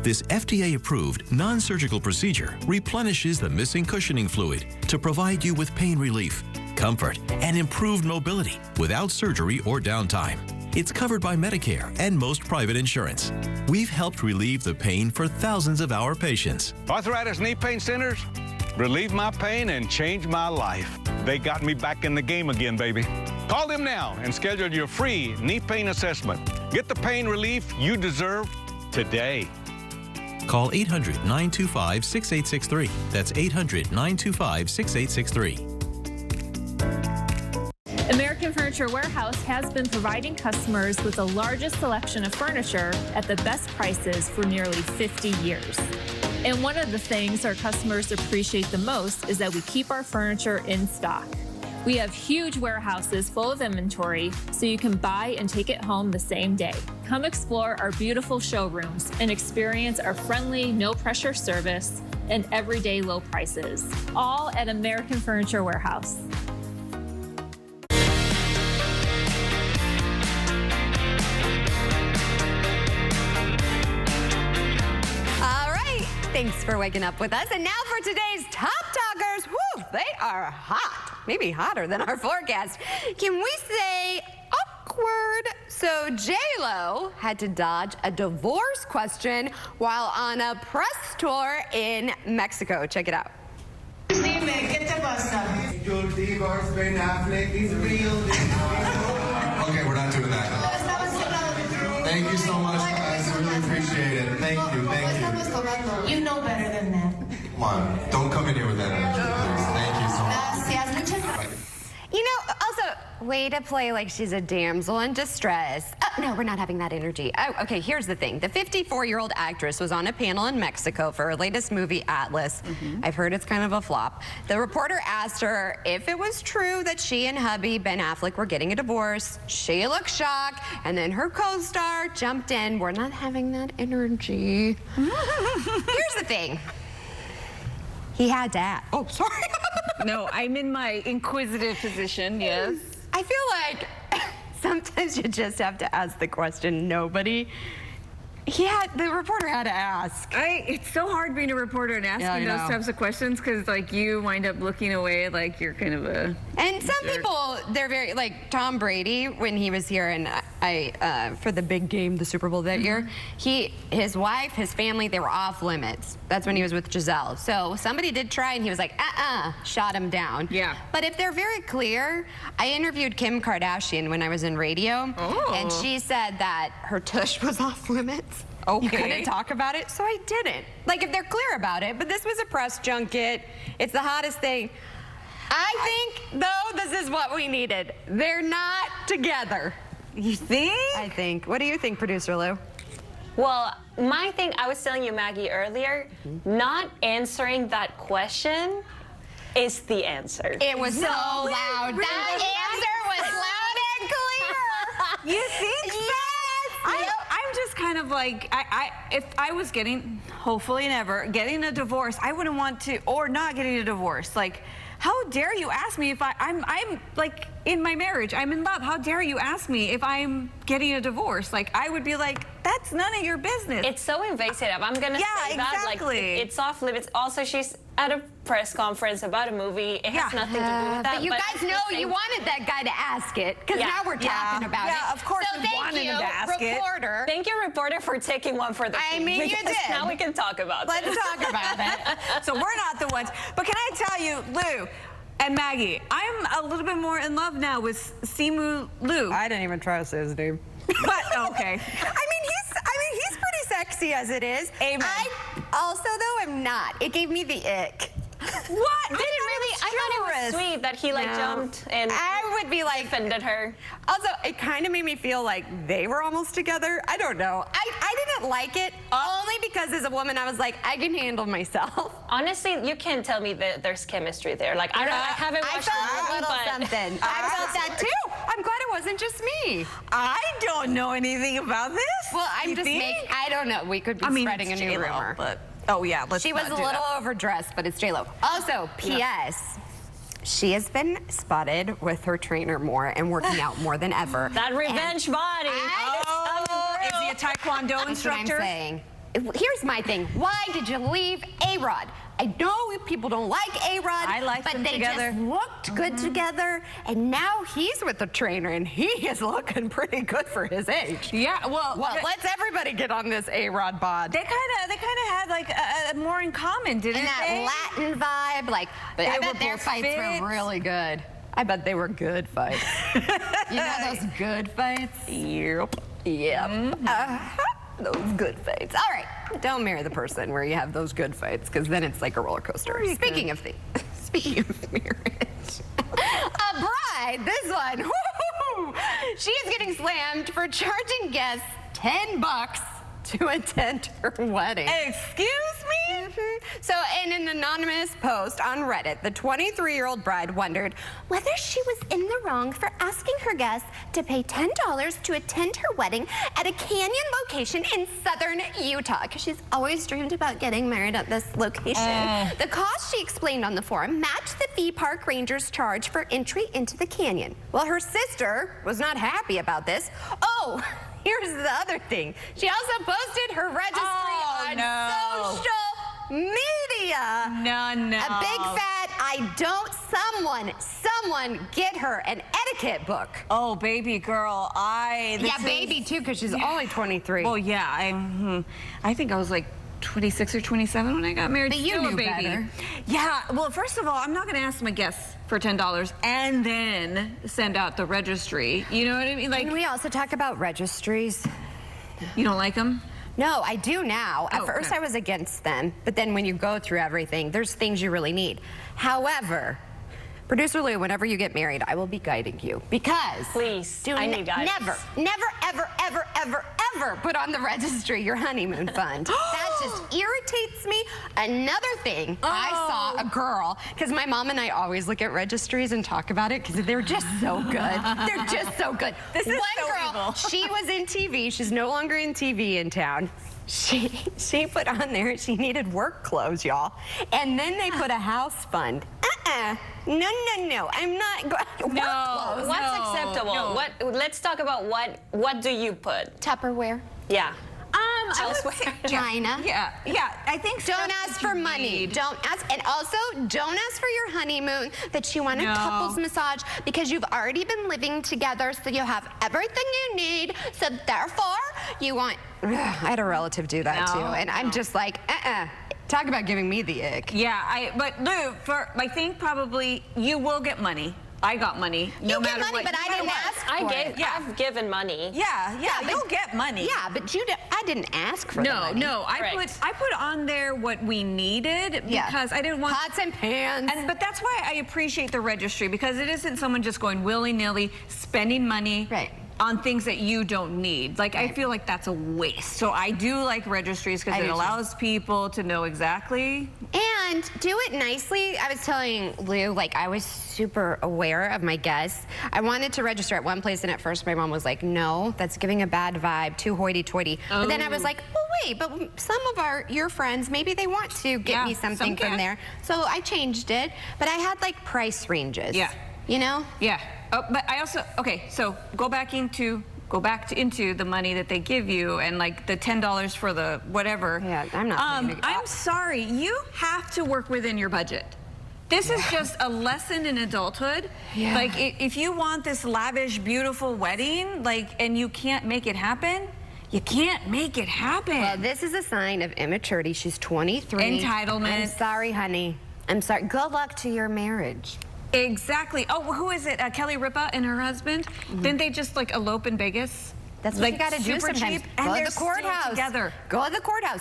This FDA-approved, non-surgical procedure replenishes the missing cushioning fluid to provide you with pain relief, comfort, and improved mobility without surgery or downtime. It's covered by Medicare and most private insurance. We've helped relieve the pain for thousands of our patients. Arthritis Knee Pain Centers relieve my pain and change my life. They got me back in the game again, baby. Call them now and schedule your free knee pain assessment. Get the pain relief you deserve today. Call 800-925-6863. That's 800-925-6863. Furniture Warehouse has been providing customers with the largest selection of furniture at the best prices for nearly 50 years. And one of the things our customers appreciate the most is that we keep our furniture in stock. We have huge warehouses full of inventory, so you can buy and take it home the same day. Come explore our beautiful showrooms and experience our friendly, no-pressure service and everyday low prices, all at American Furniture Warehouse. All right, thanks for waking up with us. And now for today's Top Talkers. Woo, they are hot, maybe hotter than our forecast. Can we say awkward? So J-Lo had to dodge a divorce question while on a press tour in Mexico. Check it out. Okay, we're not doing that. Thank you so much, guys. I really appreciate it. Thank you, thank you. You know better than that. Come on, don't come in here with that energy, please. Thank you so much. You know, also, way to play like she's a damsel in distress. No, we're not having that energy. Oh, okay, here's the thing. The 54-year-old actress was on a panel in Mexico for her latest movie, Atlas. I've heard it's kind of a flop. The reporter asked her if it was true that she and hubby, Ben Affleck, were getting a divorce. She looked shocked, and then her co-star jumped in. We're not having that energy. Here's the thing. He had to ask. Oh, sorry. No, I'm in my inquisitive position, yes. I feel like sometimes you just have to ask the question. The reporter had to ask. It's so hard being a reporter and asking those types of questions because, like, you wind up looking away like you're kind of a. And some people, they're very, like Tom Brady, when he was here and for the big game, the Super Bowl that year, his wife, his family, they were off limits. That's when he was with Giselle. So somebody did try and he was like, shot him down. Yeah. But if they're very clear, I interviewed Kim Kardashian when I was in radio. And she said that her tush was off limits. You couldn't talk about it, so I didn't. Like, if they're clear about it, but this was a press junket. It's the hottest thing. I think, though, this is what we needed. They're not together. You think? I think. What do you think, Producer Lou? Well, my thing, I was telling you, Maggie, earlier, not answering that question is the answer. It was so loud. That answer was loud and clear. You think so? I'm just kind of like, if I was hopefully never, getting a divorce, I wouldn't want to, or not getting a divorce. Like, how dare you ask me if I'm like, in my marriage, I'm in love. How dare you ask me if I'm getting a divorce? Like, I would be like, that's none of your business. It's so invasive. I'm gonna say that. Like, it's off limits. Also, she's at a press conference about a movie. It has nothing to do with that. But you guys know you wanted that guy to ask it, because now we're talking about it. Yeah, of course so we wanted him to ask reporter. it. Thank you, reporter, for taking one for the team. I mean, you did. Now we can talk about Let's talk about it. So we're not the ones. But can I tell you, Lou and Maggie, I'm a little bit more in love now with Simu Liu. I didn't even try to say his name. But, okay. I mean, he's pretty sexy as it is. Amen. I also, though, am not. It gave me the ick. What? I thought it was sweet that he jumped and I would be like defended her. Also, it kind of made me feel like they were almost together. I don't know. I didn't like it only because as a woman I was like, I can handle myself. Honestly, you can't tell me that there's chemistry there. Like, I haven't watched the movie, but something. I felt that too. I'm glad it wasn't just me. I don't know anything about this. Well, I'm just making. I don't know. We could be spreading a new rumor. But oh yeah, she was a little overdressed, but it's J-Lo. Also, P.S. She has been spotted with her trainer more and working out more than ever. That revenge body. Is he a Taekwondo instructor? That's what I'm saying. Here's my thing. Why did you leave A-Rod? I know people don't like A-Rod, but they just looked good together, and now he's with the trainer, and he is looking pretty good for his age. Yeah, well, let's everybody get on this A-Rod bod. They kind of had like more in common, didn't they? And that Latin vibe, like, but I bet their fights were really good. I bet they were good fights. You know those good fights? Yep. Yep. Those good fights. All right, don't marry the person where you have those good fights, because then it's like a roller coaster. Speaking of marriage, a bride, this one, She is getting slammed for charging guests $10 to attend her wedding. Excuse me? So in an anonymous post on Reddit, the 23-year-old bride wondered whether she was in the wrong for asking her guests to pay $10 to attend her wedding at a canyon location in southern Utah, because she's always dreamed about getting married at this location. The cost, she explained on the forum, matched the fee park rangers charge for entry into the canyon. Well, her sister was not happy about this. Oh, here's the other thing. She also posted her registry on social media. No. A big fat, I don't, someone get her an etiquette book. Oh, baby girl, baby too, because she's only 23. Well, yeah, I think I was like 26 or 27 when I got married. But you Still knew a baby. better. Yeah, well, first of all, I'm not going to ask my guests for $10 and then send out the registry. You know what I mean? Like, Can we also talk about registries? You don't like them? No, I do now. At first I was against them, but then when you go through everything, there's things you really need. However, Producer Lou, whenever you get married, I will be guiding you, because please, I need guidance. Never put on the registry your honeymoon fund. That just irritates me. Another thing, I saw a girl, because my mom and I always look at registries and talk about it because they're just so good. They're just so good. This is One so girl, evil. she was in TV. She's no longer in TV in town. She put on there she needed work clothes, y'all, and then they put a house fund. No, I'm not going. No, what's acceptable? no. What? Let's talk about what do you put? Tupperware. Yeah. I would say China. Yeah, I think Don't ask for money. Don't ask, and also don't ask for your honeymoon that you want a couples massage, because you've already been living together, so you have everything you need. So therefore, you want. I had a relative do that too, and I'm just like, Talk about giving me the ick. Yeah, but Lou, I think probably you will get money. I got money. You get money, but I didn't ask for it. I've given money. Yeah, you'll get money. Yeah, but I didn't ask for the money. No, I put on there what we needed because I didn't want pots and pans. But that's why I appreciate the registry, because it isn't someone just going willy-nilly spending money on things that you don't need. Like, I feel like that's a waste. So I do like registries because it allows people to know exactly. And do it nicely. I was telling Lou, like, I was super aware of my guests. I wanted to register at one place, and at first my mom was like, no, that's giving a bad vibe, too hoity-toity. But then I was like, well, wait, but some of your friends, maybe they want to get me something from there. So I changed it, but I had like price ranges. Yeah. You know? Yeah. Oh, but I also, so go back into the money that they give you, and like the $10 for the whatever. Yeah, I'm not. I'm sorry, you have to work within your budget. This is just a lesson in adulthood. Yeah. Like, if you want this lavish, beautiful wedding, like, and you can't make it happen, you can't make it happen. Well, this is a sign of immaturity. She's 23. Entitlement. I'm sorry, honey. I'm sorry. Good luck to your marriage. Exactly. Oh, who is it? Kelly Ripa and her husband? Didn't they just like elope in Vegas? That's what you gotta do sometimes. Cheap, and go they're to the courthouse together. Go to the courthouse.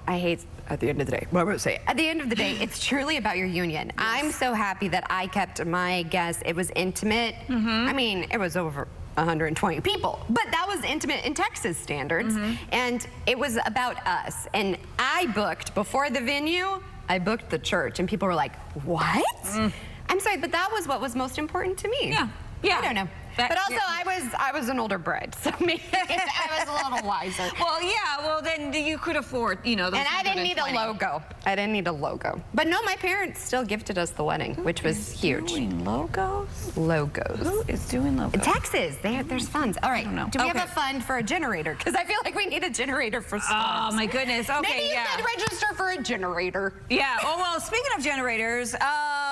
I hate at the end of the day. What would I say? At the end of the day, it's truly about your union. Yes. I'm so happy that I kept my guests. It was intimate. I mean, it was over 120 people, but that was intimate in Texas standards, and it was about us. And I booked before the venue. I booked the church, and people were like, "What?" I'm sorry, but that was what was most important to me. Yeah. I don't know. But also, I was an older bride, so maybe I was a little wiser. Well, then you could afford, those. And I didn't need a logo. But no, my parents still gifted us the wedding, which was huge. Doing logos? Logos. Who is doing logos? In Texas. There's funds. All right. Do we have a fund for a generator? Because I feel like we need a generator for stars. Oh, my goodness. Okay, maybe you could register for a generator. Yeah. Oh, well, speaking of generators,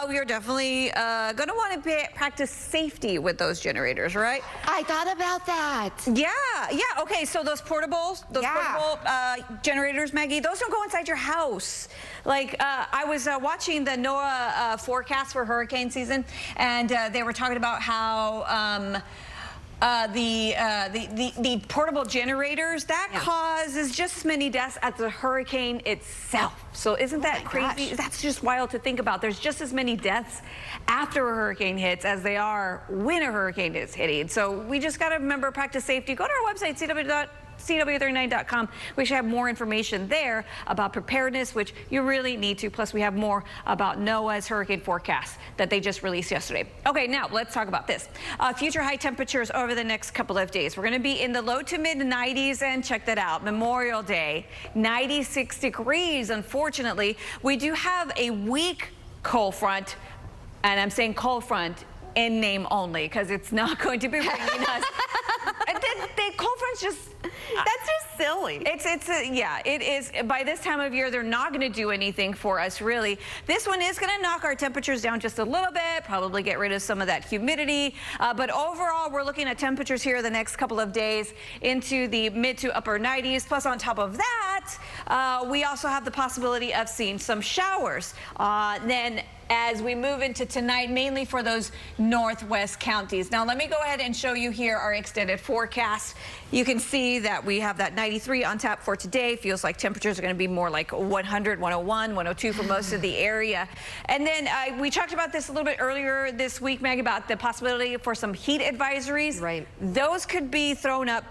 we are definitely going to want to practice safety with those generators. Right? I thought about that. Yeah. Okay, so those portable generators, Maggie, those don't go inside your house. Like, I was watching the NOAA forecast for hurricane season, and they were talking about how the portable generators, that causes just as many deaths as the hurricane itself. So isn't that crazy? That's just wild to think about. There's just as many deaths after a hurricane hits as they are when a hurricane is hitting. So we just got to remember, practice safety. Go to our website, CW39.com. We should have more information there about preparedness, which you really need to. Plus, we have more about NOAA's hurricane forecast that they just released yesterday. Okay, now let's talk about this. Future high temperatures over the next couple of days. We're going to be in the low to mid 90s, and check that out. Memorial Day, 96 degrees. Unfortunately, we do have a weak cold front, and I'm saying cold front in name only because it's not going to be bringing us. The cold front's just, that's just silly. Yeah, it is. By this time of year, they're not going to do anything for us, really. This one is going to knock our temperatures down just a little bit, probably get rid of some of that humidity. But overall, we're looking at temperatures here the next couple of days into the mid to upper 90s. Plus, on top of that, we also have the possibility of seeing some showers. Then as we move into tonight, mainly for those northwest counties. Now, let me go ahead and show you here our extended forecast. You can see that we have that 93 on tap for today. Feels like temperatures are going to be more like 100, 101, 102 for most of the area. And then we talked about this a little bit earlier this week, Meg, about the possibility for some heat advisories. Right. Those could be thrown up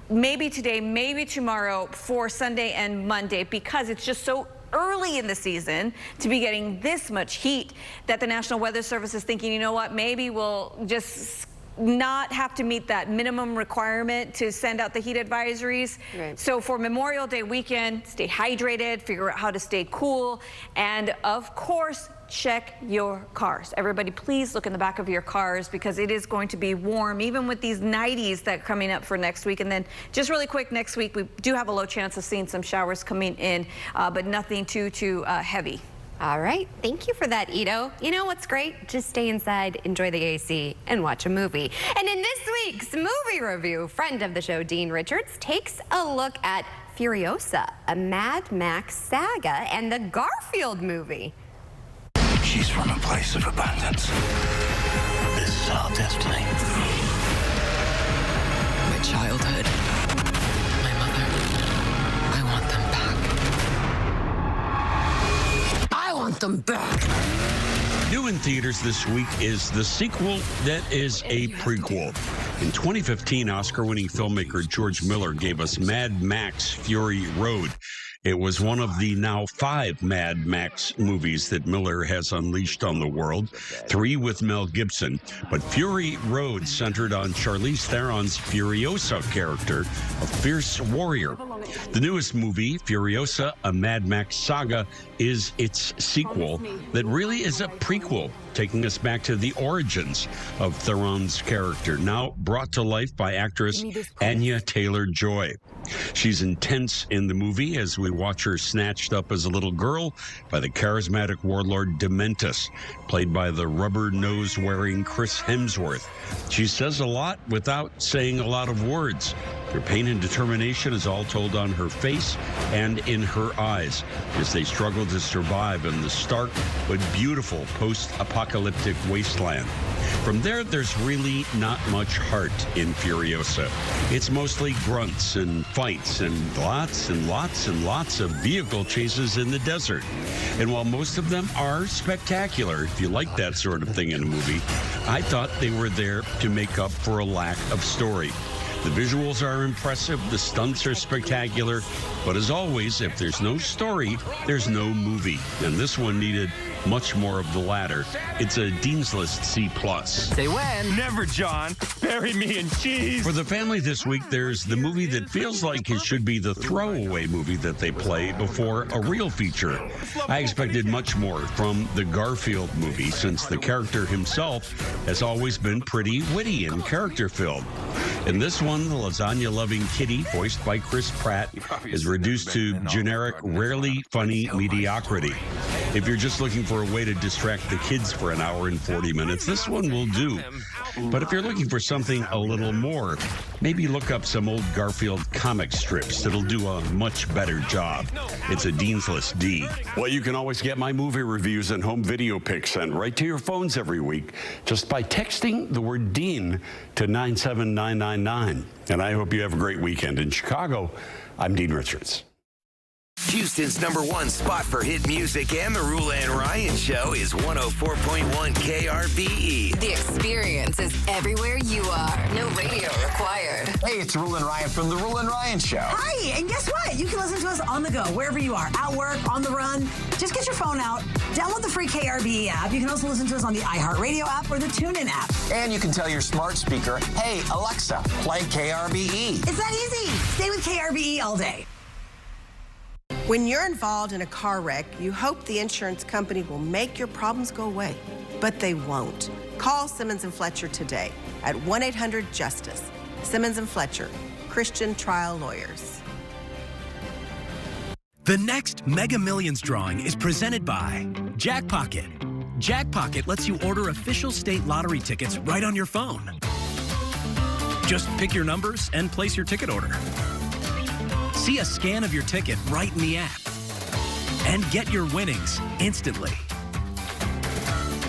maybe today, maybe tomorrow for Sunday and Monday, because it's just so early in the season to be getting this much heat that the National Weather Service is thinking, you know what, maybe we'll just not have to meet that minimum requirement to send out the heat advisories. Right. So for Memorial Day weekend, stay hydrated, figure out how to stay cool, and of course, check your cars. Everybody, please look in the back of your cars because it is going to be warm, even with these 90s that are coming up for next week. And then just really quick, next week, we do have a low chance of seeing some showers coming in, but nothing too heavy. All right. Thank you for that, Ito. You know what's great? Just stay inside, enjoy the AC, and watch a movie. And in this week's movie review, friend of the show, Dean Richards, takes a look at Furiosa, a Mad Max saga, and the Garfield movie. She's from a place of abundance. This is our destiny. My childhood. My mother. I want them back. I want them back. New in theaters this week is the sequel that is a prequel. In 2015, Oscar-winning filmmaker George Miller gave us Mad Max Fury Road. It was one of the now 5 Mad Max movies that Miller has unleashed on the world, 3 with Mel Gibson. But Fury Road centered on Charlize Theron's Furiosa character, a fierce warrior. The newest movie, Furiosa, a Mad Max saga, is its sequel that really is a prequel, taking us back to the origins of Theron's character, now brought to life by actress Anya Taylor-Joy. She's intense in the movie as we watch her snatched up as a little girl by the charismatic warlord Dementus, played by the rubber nose-wearing Chris Hemsworth. She says a lot without saying a lot of words. Her pain and determination is all told on her face and in her eyes as they struggle to survive in the stark but beautiful post-apocalyptic wasteland. From there's really not much heart in Furiosa. It's mostly grunts and fights and lots of vehicle chases in the desert. And while most of them are spectacular, if you like that sort of thing in a movie, I thought they were there to make up for a lack of story. The visuals are impressive, the stunts are spectacular, but as always, if there's no story, there's no movie. And this one needed much more of the latter. It's a Dean's List C+. Say when? Never, John. Bury me in cheese. For the family this week, there's the movie that feels like it should be the throwaway movie that they play before a real feature. I expected much more from the Garfield movie, since the character himself has always been pretty witty and character-filled. In this one, the lasagna-loving kitty, voiced by Chris Pratt, is reduced to generic, rarely funny mediocrity. If you're just looking for a way to distract the kids for an hour and 40 minutes, this one will do. But if you're looking for something a little more, maybe look up some old Garfield comic strips that'll do a much better job. It's a Dean's List D. Well, you can always get my movie reviews and home video pics sent right to your phones every week just by texting the word Dean to 97999. And I hope you have a great weekend. In Chicago, I'm Dean Richards. Houston's #1 spot for hit music and the Rule and Ryan Show is 104.1 KRBE. The experience is everywhere you are. No radio required. Hey, it's Rule and Ryan from the Rule and Ryan Show. Hi, and guess what? You can listen to us on the go, wherever you are, at work, on the run. Just get your phone out, download the free KRBE app. You can also listen to us on the iHeartRadio app or the TuneIn app. And you can tell your smart speaker, hey, Alexa, play KRBE. It's that easy. Stay with KRBE all day. When you're involved in a car wreck, you hope the insurance company will make your problems go away, but they won't. Call Simmons & Fletcher today at 1-800-JUSTICE. Simmons & Fletcher, Christian trial lawyers. The next Mega Millions drawing is presented by Jackpocket. Jackpocket lets you order official state lottery tickets right on your phone. Just pick your numbers and place your ticket order. See a scan of your ticket right in the app and get your winnings instantly.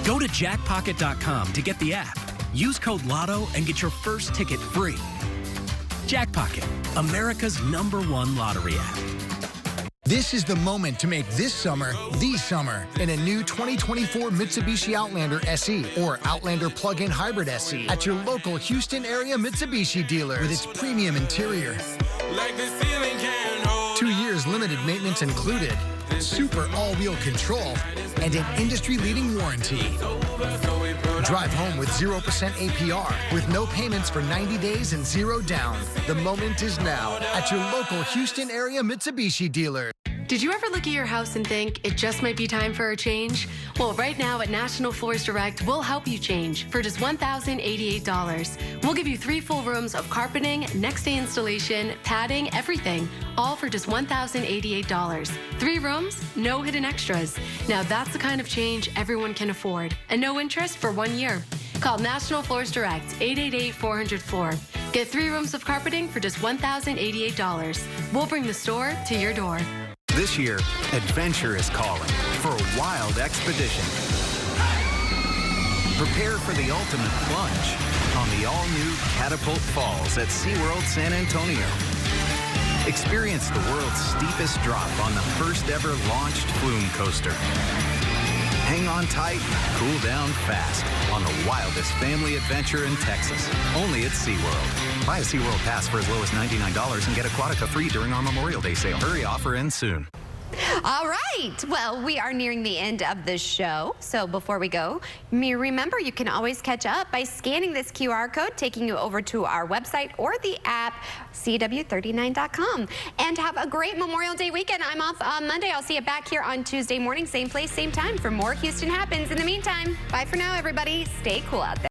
Go to jackpocket.com to get the app. Use code LOTTO and get your first ticket free. Jackpocket, America's #1 lottery app. This is the moment to make this summer the summer in a new 2024 Mitsubishi Outlander SE or Outlander Plug-in Hybrid SE at your local Houston area Mitsubishi dealer with its premium interior. Like the ceiling can hold. 2 years limited maintenance included, super all-wheel control, and an industry-leading warranty. Drive home with 0% APR with no payments for 90 days and 0 down. The moment is now at your local Houston area Mitsubishi dealer. Did you ever look at your house and think it just might be time for a change? Well, right now at National Floors Direct, we'll help you change for just $1,088. We'll give you 3 full rooms of carpeting, next day installation, padding, everything, all for just $1,088. 3 rooms, no hidden extras. Now that's the kind of change everyone can afford. And no interest for 1 year. Call National Floors Direct, 888-400-FLOOR. Get 3 rooms of carpeting for just $1,088. We'll bring the store to your door. This year, adventure is calling for a wild expedition. Prepare for the ultimate plunge on the all-new Catapult Falls at SeaWorld San Antonio. Experience the world's steepest drop on the first ever launched flume coaster. Hang on tight, cool down fast on the wildest family adventure in Texas. Only at SeaWorld. Buy a SeaWorld pass for as low as $99 and get Aquatica free during our Memorial Day sale. Hurry, offer ends soon. All right. Well, we are nearing the end of the show. So before we go, remember you can always catch up by scanning this QR code, taking you over to our website or the app, CW39.com. And have a great Memorial Day weekend. I'm off on Monday. I'll see you back here on Tuesday morning, same place, same time for more Houston Happens. In the meantime, bye for now, everybody. Stay cool out there.